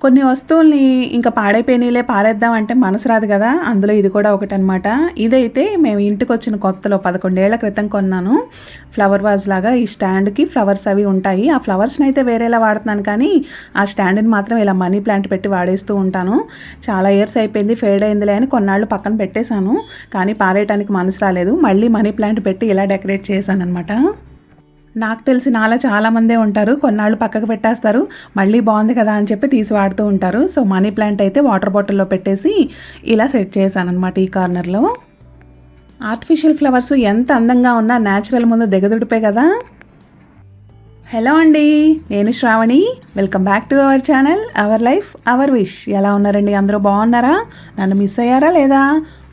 కొన్ని వస్తువుల్ని ఇంకా పాడైపోయినలే పారేద్దాం అంటే మనసు రాదు కదా, అందులో ఇది కూడా ఒకటనమాట. ఇదైతే మేము ఇంటికి వచ్చిన కొత్తలో 11 ఏళ్ల క్రితం కొన్నాను. ఫ్లవర్ వాజ్ లాగా ఈ స్టాండ్కి ఫ్లవర్స్ అవి ఉంటాయి. ఆ ఫ్లవర్స్ని అయితే వేరేలా వాడుతున్నాను, కానీ ఆ స్టాండ్ని మాత్రం ఇలా మనీ ప్లాంట్ పెట్టి వాడేస్తూ ఉంటాను. చాలా ఇయర్స్ అయిపోయింది, ఫేడ్ అయిందిలే అని కొన్నాళ్ళు పక్కన పెట్టేశాను, కానీ పారేయటానికి మనసు రాలేదు. మళ్ళీ మనీ ప్లాంట్ పెట్టి ఇలా డెకరేట్ చేశాను అనమాట. నాకు తెలిసి నాలా చాలామందే ఉంటారు, కొన్నాళ్ళు పక్కకు పెట్టేస్తారు, మళ్ళీ బాగుంది కదా అని చెప్పి తీసి వాడుతూ ఉంటారు. సో మనీ ప్లాంట్ అయితే వాటర్ బాటిల్లో పెట్టేసి ఇలా సెట్ చేశాను అనమాట ఈ కార్నర్లో. ఆర్టిఫిషియల్ ఫ్లవర్స్ ఎంత అందంగా ఉన్నా న్యాచురల్ ముందు దిగదుడిపే కదా. హలో అండి, నేను Shravani. Welcome back to our channel our life our wish. ఎలా ఉన్నారండి? అందరూ బాగున్నారా? నన్ను మిస్ అయ్యారా లేదా?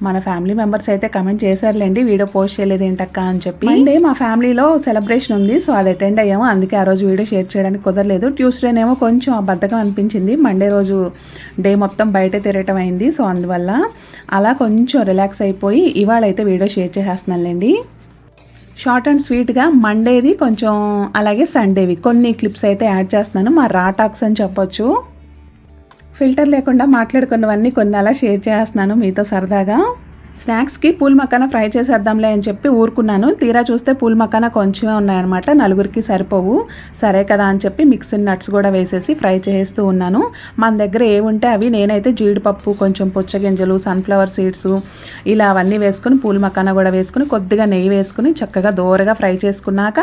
మన ఫ్యామిలీ మెంబర్స్ అయితే కమెంట్ చేశారులేండి, వీడియో పోస్ట్ చేయలేదు ఏంటక్క అని చెప్పి. మండే మా ఫ్యామిలీలో సెలబ్రేషన్ ఉంది, సో అది అటెండ్ అయ్యాము. అందుకే ఆ రోజు వీడియో షేర్ చేయడానికి కుదరలేదు. ట్యూస్డేనేమో కొంచెం బద్ధకం అనిపించింది, మండే రోజు డే మొత్తం బయట తిరగటం అయింది. సో అందువల్ల అలా కొంచెం రిలాక్స్ అయిపోయి ఇవాళ అయితే వీడియో షేర్ చేసేస్తున్నానులేండి. షార్ట్ అండ్ స్వీట్గా మండేది కొంచెం, అలాగే సండేవి కొన్ని క్లిప్స్ అయితే యాడ్ చేస్తున్నాను. మా రా టాక్స్ అని చెప్పొచ్చు. ఫిల్టర్ లేకుండా మాట్లాడుకున్నవన్నీ కొన్ని అలా షేర్ చేస్తున్నాను మీతో సరదాగా. స్నాక్స్కి పూల్ మక్కానా ఫ్రై చేసేద్దాంలే అని చెప్పి ఊరుకున్నాను. తీరా చూస్తే పూల్ మక్కానా కొంచెమే ఉన్నాయన్నమాట, నలుగురికి సరిపోవు. సరే కదా అని చెప్పి మిక్స్డ్ నట్స్ కూడా వేసేసి ఫ్రై చేస్తూ ఉన్నాను. మన దగ్గర ఏముంటే అవి, నేనైతే జీడిపప్పు, కొంచెం పుచ్చగింజలు, సన్ఫ్లవర్ సీడ్స్ ఇలా అవన్నీ వేసుకుని, పూల్ మక్కానా కూడా వేసుకుని, కొద్దిగా నెయ్యి వేసుకుని చక్కగా దోరగా ఫ్రై చేసుకున్నాక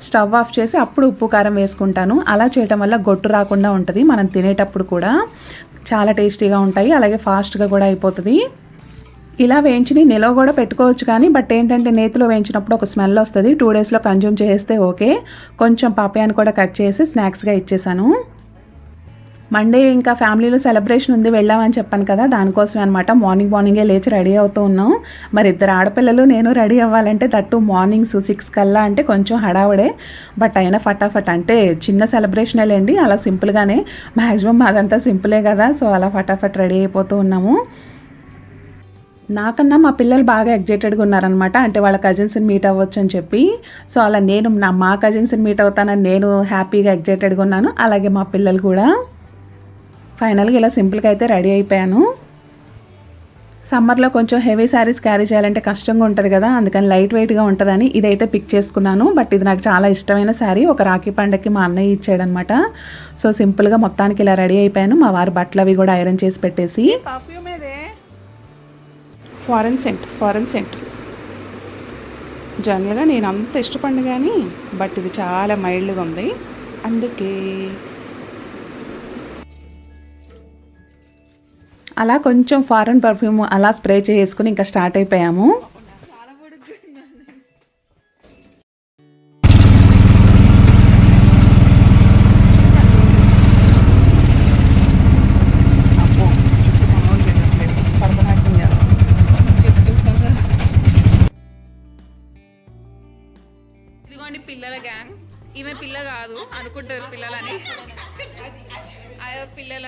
స్టవ్ ఆఫ్ చేసి అప్పుడు ఉప్పు కారం వేసుకుంటాను. అలా చేయటం వల్ల గొట్టు రాకుండా ఉంటుంది, మనం తినేటప్పుడు కూడా చాలా టేస్టీగా ఉంటాయి, అలాగే ఫాస్ట్గా కూడా అయిపోతుంది. ఇలా వేయించి నిలవ కూడా పెట్టుకోవచ్చు, కానీ బట్ ఏంటంటే నేతిలో వేయించినప్పుడు ఒక స్మెల్ వస్తుంది. 2 డేస్లో కన్జ్యూమ్ చేస్తే ఓకే. కొంచెం పాపయాన్ని కూడా కట్ చేసి స్నాక్స్గా ఇచ్చేసాను. మండే ఇంకా ఫ్యామిలీలో సెలబ్రేషన్ ఉంది, వెళ్ళామని చెప్పాను కదా, దానికోసమే అనమాట. మార్నింగే లేచి రెడీ అవుతూ ఉన్నాం. మరి 2 ఆడపిల్లలు, నేను రెడీ అవ్వాలంటే తట్టు మార్నింగ్స్ 6 కల్లా అంటే కొంచెం హడావుడే. బట్ అయినా ఫటాఫట్, అంటే చిన్న సెలబ్రేషనే లేండి, అలా సింపుల్గానే. మ్యాక్సిమం అదంతా సింపులే కదా, సో అలా ఫటాఫట్ రెడీ అయిపోతూ ఉన్నాము. నాకన్నా మా పిల్లలు బాగా ఎగ్జైటెడ్గా ఉన్నారనమాట, అంటే వాళ్ళ కజిన్స్ని మీట్ అవ్వచ్చు అని చెప్పి. సో అలా నేను మా కజిన్స్ని మీట్ అవుతానని నేను హ్యాపీగా ఎగ్జైటెడ్గా ఉన్నాను, అలాగే మా పిల్లలు కూడా. ఫైనల్గా ఇలా సింపుల్గా అయితే రెడీ అయిపోయాను. సమ్మర్లో కొంచెం హెవీ శారీస్ క్యారీ చేయాలంటే కష్టంగా ఉంటుంది కదా, అందుకని లైట్ వెయిట్గా ఉంటుందని ఇదైతే పిక్ చేసుకున్నాను. బట్ ఇది నాకు చాలా ఇష్టమైన శారీ, ఒక రాఖీ పండగకి మా అన్నయ్య ఇచ్చాడనమాట. సో సింపుల్గా మొత్తానికి ఇలా రెడీ అయిపోయాను. మా వారి బట్టలు అవి కూడా ఐరన్ చేసి పెట్టేసి. ఫారెన్ సెంట్ జనరల్గా నేను అంత ఇష్టపడిన కానీ, బట్ ఇది చాలా మైల్డ్గా ఉంది, అందుకే అలా కొంచెం ఫారెన్ పర్ఫ్యూమ్ అలా స్ప్రే చేసుకుని ఇంకా స్టార్ట్ అయిపోయాము. ఇదిగోండి పిల్లల గ్యాంగ్. ఈమె పిల్ల కాదు అనుకుంటారు పిల్లలని, అయ్యో పిల్లల.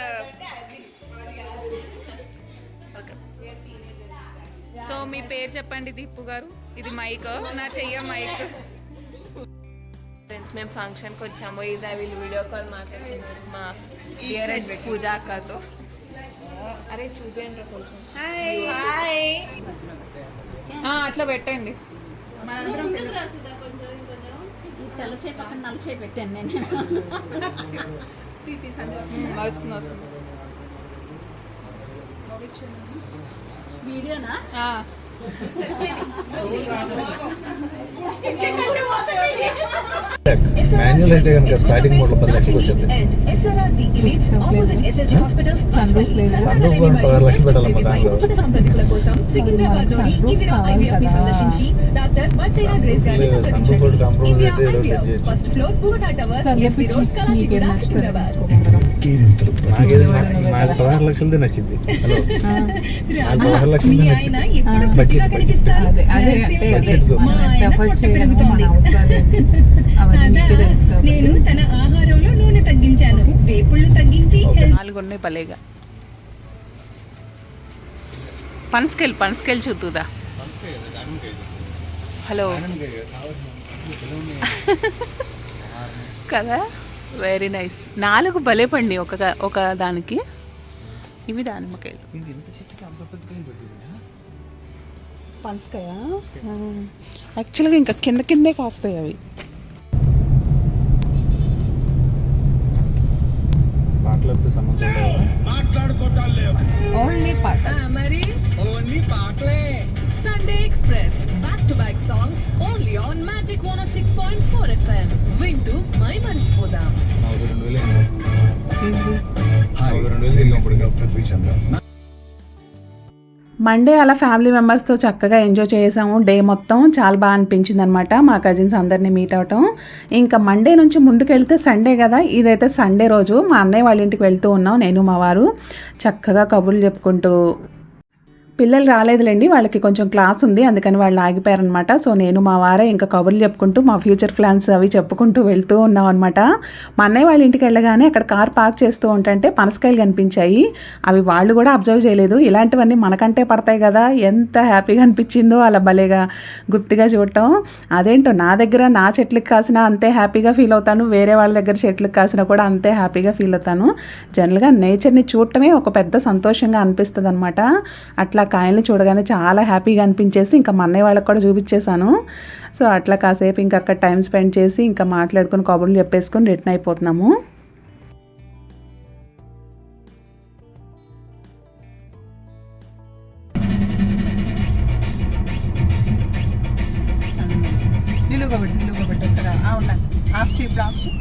సో మీ పేరు చెప్పండి దీపు గారు. ఇది మైక్, నా చెయ్య మైక్. ఫ్రెండ్స్ మేము ఫంక్షన్కి వచ్చాము, ఇది వీళ్ళు వీడియో కాల్ మాట్లాడుతున్నారు మా డియరెస్ట్ పూజా అక్కతో. అరే చూపించండి కొంచెం. హాయ్, అట్లా పెట్టండి. తెల్ల చేయి పక్కన నల్ల చేయి పెట్టాను నేను. వస్తుంది వస్తుంది వీడియోనా? మాన్యువల్ అయితే కనుక స్టార్టింగ్ మోడ్లో 10 లక్షలకు వచ్చింది. సన్ రూఫ్ 16 లక్షలు పెట్టాలమ్మా దాంట్లో. సన్ రూఫ్ కాంప్రమైజ్ అయితే ఏదో సెట్ చేయొచ్చు. నాకు 16 లక్షలదే నచ్చింది. హలో, నాకు 16 లక్షలదే నచ్చింది. బడ్జెట్ నేను తన ఆహారంలో నూనె తగ్గించాను, వేపుళ్ళు తగ్గించి 4 ఉన్నాయి భలేగా. పన్స్కెల్ చూద్దా. హలో కదా, వెరీ నైస్. 4 భలే పండి ఒక దానికి. ఇవి దానిమ్మకాయలు. పనసకాయ యాక్చువల్గా ఇంకా కిందే కాస్తాయి అవి. పాటలతో సంబంధం ఓన్లీ పాట. మరి Sunday express back to back songs only on magic 106.4 FM. వింటూ మై మర్చిపోదాం. 42,000 మండే అలా ఫ్యామిలీ మెంబర్స్తో చక్కగా ఎంజాయ్ చేసాము. డే మొత్తం చాలా బాగా అనిపించింది అనమాట. మా కజిన్స్ అందరినీ మీట్ అవటం. ఇంకా మండే నుంచి ముందుకెళ్తే సండే కదా, ఇదైతే సండే రోజు మా అన్నయ్య వాళ్ళ ఇంటికి వెళ్తూ ఉన్నాం నేను మా వారు. చక్కగా కబుర్లు చెప్పుకుంటూ, పిల్లలు రాలేదులేండి, వాళ్ళకి కొంచెం క్లాస్ ఉంది అందుకని వాళ్ళు ఆగిపోయారనమాట. సో నేను మా వారే ఇంకా కబుర్లు చెప్పుకుంటూ మా ఫ్యూచర్ ప్లాన్స్ అవి చెప్పుకుంటూ వెళ్తూ ఉన్నాం అనమాట. మా అన్నయ్య వాళ్ళ ఇంటికి వెళ్ళగానే అక్కడ కార్ పార్క్ చేస్తూ ఉంటే పనసకాయలు కనిపించాయి. అవి వాళ్ళు కూడా అబ్జర్వ్ చేయలేదు. ఇలాంటివన్నీ మనకంటే పడతాయి కదా, ఎంత హ్యాపీగా అనిపించిందో అలా భలేగా గుర్తుగా చూడటం. అదేంటో నా దగ్గర నా చెట్లకు కాసినా అంతే హ్యాపీగా ఫీల్ అవుతాను, వేరే వాళ్ళ దగ్గర చెట్లకు కాసినా కూడా అంతే హ్యాపీగా ఫీల్ అవుతాను. జనరల్గా నేచర్ని చూడటమే ఒక పెద్ద సంతోషంగా అనిపిస్తుంది అనమాట. అట్లా కాయల్ని చూడగానే చాలా హ్యాపీగా అనిపించేసి ఇంకా మా అన్నయ్య వాళ్ళకి కూడా చూపించేశాను. సో అట్లా కాసేపు ఇంకా అక్కడ టైం స్పెండ్ చేసి ఇంకా మాట్లాడుకుని కబుర్లు చెప్పేసుకొని రిటర్న్ అయిపోతున్నాము. నిలుగబెట్టి సరే అవునా ఆఫ్ చేయి ఇప్పుడు ఆఫ్ చేయి.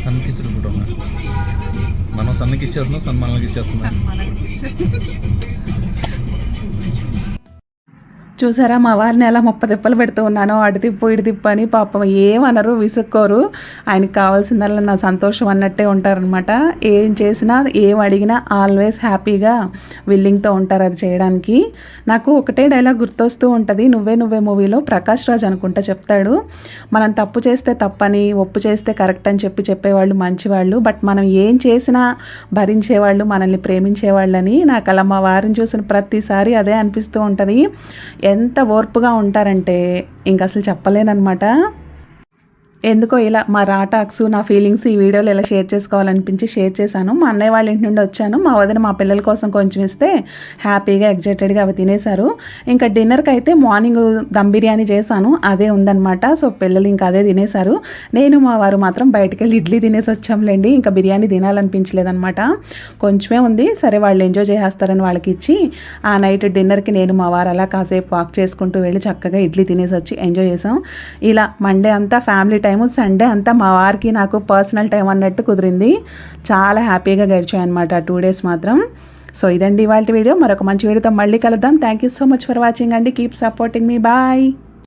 Sun kissed photo. మనం సన్ కిస్ చేస్తున్నాం, సన్ మనల్ని కిస్ చేస్తున్నాం. చూసారా మా వారిని ఎలా 30 తిప్పలు పెడుతూ ఉన్నానో, అటు తిప్పు ఇటు తిప్పు అని. పాపం ఏమనరు, విసుక్కోరు. ఆయనకి కావాల్సిందల్లా నా సంతోషం అన్నట్టే ఉంటారనమాట. ఏం చేసినా ఏం అడిగినా ఆల్వేస్ హ్యాపీగా విల్లింగ్తో ఉంటారు అది చేయడానికి. నాకు ఒకటే డైలాగ్ గుర్తొస్తూ ఉంటుంది. నువ్వే మూవీలో ప్రకాష్ రాజ్ అనుకుంటా చెప్తాడు, మనం తప్పు చేస్తే తప్పని, ఒప్పు చేస్తే కరెక్ట్ అని చెప్పేవాళ్ళు మంచివాళ్ళు, బట్ మనం ఏం చేసినా భరించేవాళ్ళు మనల్ని ప్రేమించేవాళ్ళని. నాకు అలా మా వారిని చూసిన ప్రతిసారి అదే అనిపిస్తూ ఉంటుంది. ఎంత ఓర్పుగా ఉంటారంటే ఇంక అసలు చెప్పలేనమాట. ఎందుకో ఇలా మా రాటాక్స్ నా ఫీలింగ్స్ ఈ వీడియోలో ఇలా షేర్ చేసుకోవాలనిపించి షేర్ చేశాను. మా అన్నయ్య వాళ్ళ ఇంటి నుండి వచ్చాను. మా వదిన మా పిల్లల కోసం కొంచెం ఇస్తే హ్యాపీగా ఎగ్జైటెడ్గా అవి తినేశారు. ఇంకా డిన్నర్కి అయితే మార్నింగ్ దమ్ బిర్యానీ చేశాను, అదే ఉందన్నమాట. సో పిల్లలు ఇంకా అదే తినేశారు. నేను మా వారు మాత్రం బయటికి వెళ్ళి ఇడ్లీ తినేసి వచ్చాంలేండి. ఇంకా బిర్యానీ తినాలనిపించలేదన్నమాట, కొంచెమే ఉంది. సరే వాళ్ళు ఎంజాయ్ చేసేస్తారని వాళ్ళకి ఇచ్చి ఆ నైట్ డిన్నర్కి నేను మా వారు అలా కాసేపు వాక్ చేసుకుంటూ వెళ్ళి చక్కగా ఇడ్లీ తినేసి వచ్చి ఎంజాయ్ చేసాం. ఇలా మండే అంతా ఫ్యామిలీ టైం, సండే అంతా మా వారికి నాకు పర్సనల్ టైం అన్నట్టు కుదిరింది. చాలా హ్యాపీగా గడిచాయి అనమాట 2 days మాత్రం. సో ఇదండి ఇవాళ వీడియో. మరొక మంచి వీడియోతో మళ్ళీ కలుద్దాం. Thank you so much for watching అండి. కీప్ సపోర్టింగ్ మీ. బాయ్.